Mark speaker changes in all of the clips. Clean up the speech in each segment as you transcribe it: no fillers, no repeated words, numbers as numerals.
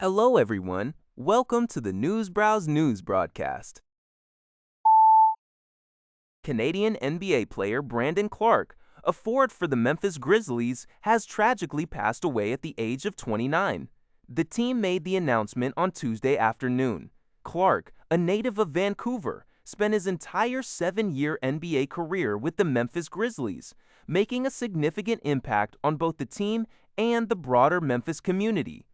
Speaker 1: Hello, everyone. Welcome to the News Browse News broadcast. Canadian NBA player Brandon Clarke, a forward for the Memphis Grizzlies, has tragically passed away at the age of 29. The team made the announcement on Tuesday afternoon. Clarke, a native of Vancouver, spent his entire 7-year NBA career with the Memphis Grizzlies, making a significant impact on both the team and the broader Memphis community.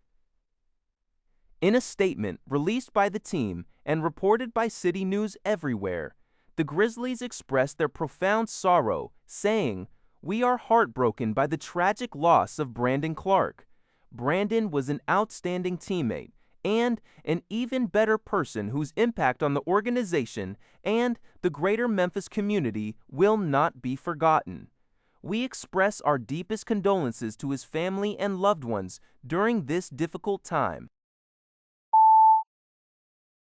Speaker 1: In a statement released by the team and reported by City News Everywhere, the Grizzlies expressed their profound sorrow, saying, "We are heartbroken by the tragic loss of Brandon Clarke. Brandon was an outstanding teammate and an even better person whose impact on the organization and the greater Memphis community will not be forgotten. We express our deepest condolences to his family and loved ones during this difficult time."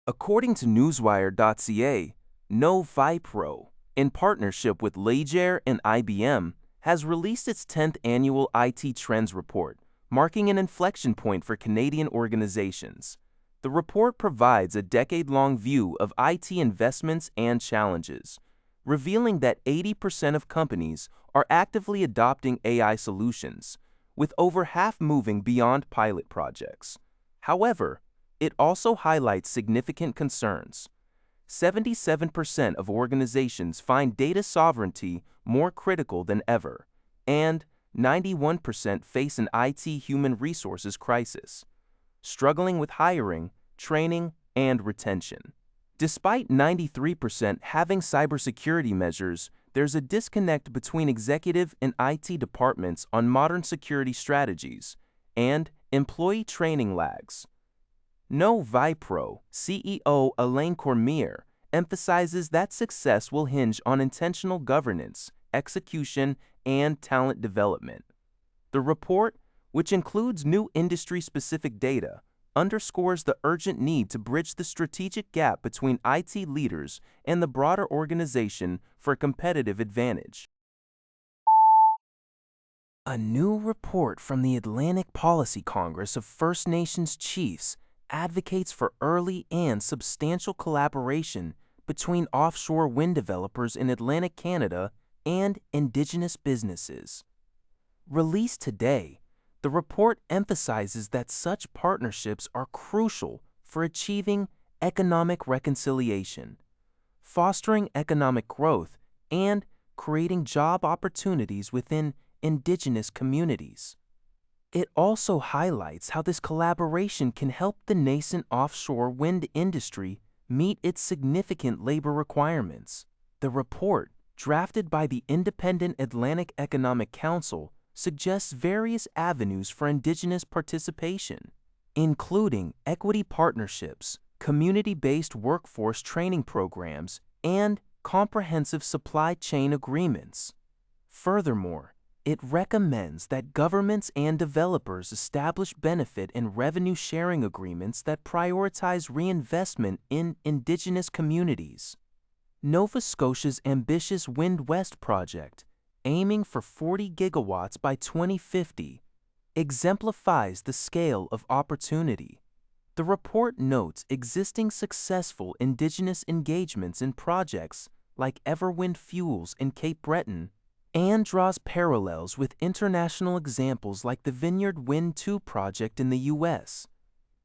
Speaker 1: According to Newswire.ca, NOVIPRO, in partnership with Leger and IBM, has released its 10th annual IT Trends Report, marking an inflection point for Canadian organizations. The report provides a decade-long view of IT investments and challenges, revealing that 80% of companies are actively adopting AI solutions, with over half moving beyond pilot projects. However, it also highlights significant concerns. 77% of organizations find data sovereignty more critical than ever, and 91% face an IT human resources crisis, struggling with hiring, training, and retention. Despite 93% having cybersecurity measures, there's a disconnect between executive and IT departments on modern security strategies, and employee training lags. NOVIPRO CEO Alain Cormier emphasizes that success will hinge on intentional governance, execution, and talent development. The report, which includes new industry-specific data, underscores the urgent need to bridge the strategic gap between IT leaders and the broader organization for a competitive advantage. A new report from the Atlantic Policy Congress of First Nations Chiefs advocates for early and substantial collaboration between offshore wind developers in Atlantic Canada and Indigenous businesses. Released today, the report emphasizes that such partnerships are crucial for achieving economic reconciliation, fostering economic growth, and creating job opportunities within Indigenous communities. It also highlights how this collaboration can help the nascent offshore wind industry meet its significant labor requirements. The report, drafted by the Independent Atlantic Economic Council, suggests various avenues for Indigenous participation, including equity partnerships, community-based workforce training programs, and comprehensive supply chain agreements. Furthermore, it recommends that governments and developers establish benefit and revenue sharing agreements that prioritize reinvestment in Indigenous communities. Nova Scotia's ambitious Wind West project, aiming for 40 gigawatts by 2050, exemplifies the scale of opportunity. The report notes existing successful Indigenous engagements in projects like Everwind Fuels in Cape Breton, and draws parallels with international examples like the Vineyard Wind 2 project in the U.S.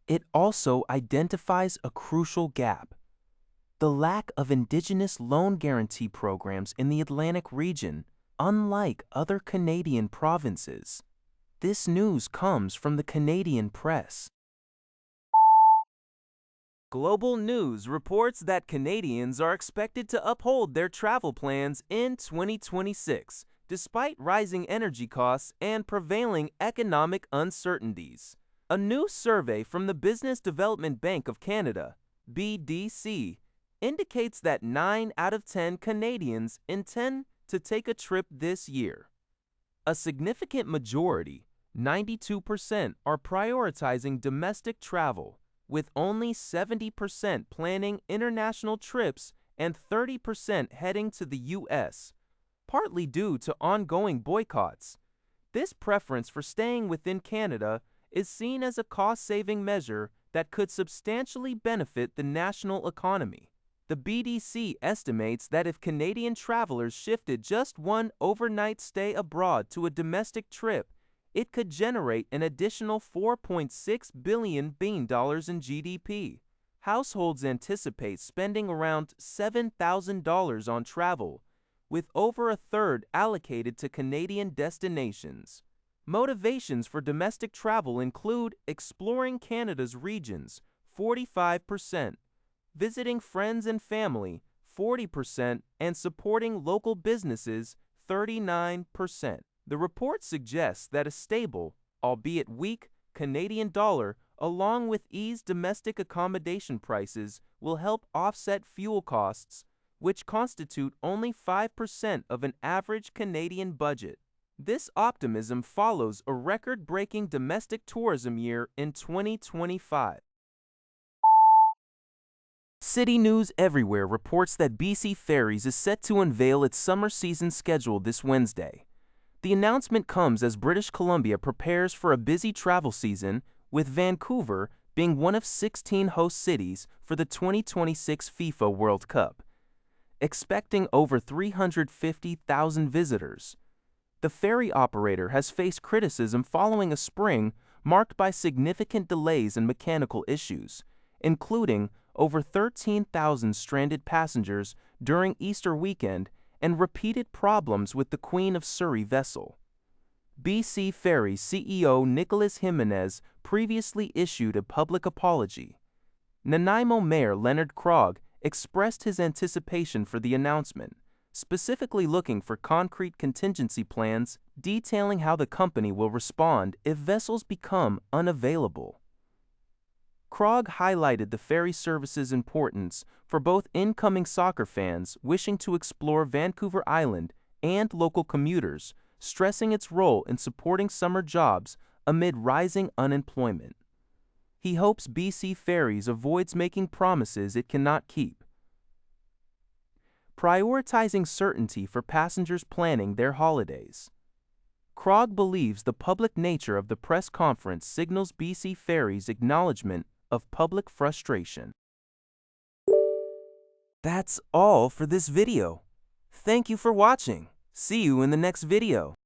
Speaker 1: It also identifies a crucial gap: the lack of Indigenous loan guarantee programs in the Atlantic region, unlike other Canadian provinces. This news comes from the Canadian Press. Global News reports that Canadians are expected to uphold their travel plans in 2026, despite rising energy costs and prevailing economic uncertainties. A new survey from the Business Development Bank of Canada, BDC, indicates that 9 out of 10 Canadians intend to take a trip this year. A significant majority, 92%, are prioritizing domestic travel, with only 70% planning international trips and 30% heading to the U.S., partly due to ongoing boycotts. This preference for staying within Canada is seen as a cost-saving measure that could substantially benefit the national economy. The BDC estimates that if Canadian travelers shifted just one overnight stay abroad to a domestic trip, it could generate an additional $4.6 billion in GDP. Households anticipate spending around $7,000 on travel, with over a third allocated to Canadian destinations. Motivations for domestic travel include exploring Canada's regions, 45%, visiting friends and family, 40%, and supporting local businesses, 39%. The report suggests that a stable, albeit weak, Canadian dollar, along with eased domestic accommodation prices, will help offset fuel costs, which constitute only 5% of an average Canadian budget. This optimism follows a record-breaking domestic tourism year in 2025. City News Everywhere reports that BC Ferries is set to unveil its summer season schedule this Wednesday. The announcement comes as British Columbia prepares for a busy travel season, with Vancouver being one of 16 host cities for the 2026 FIFA World Cup, expecting over 350,000 visitors. The ferry operator has faced criticism following a spring marked by significant delays and mechanical issues, including over 13,000 stranded passengers during Easter weekend and repeated problems with the Queen of Surrey vessel. BC Ferries CEO Nicholas Jimenez previously issued a public apology. Nanaimo Mayor Clarke expressed his anticipation for the announcement, specifically looking for concrete contingency plans detailing how the company will respond if vessels become unavailable. Clarke highlighted the ferry service's importance for both incoming soccer fans wishing to explore Vancouver Island and local commuters, stressing its role in supporting summer jobs amid rising unemployment. He hopes BC Ferries avoids making promises it cannot keep, prioritizing certainty for passengers planning their holidays. Clarke believes the public nature of the press conference signals BC Ferries' acknowledgement of public frustration. That's all for this video. Thank you for watching. See you in the next video.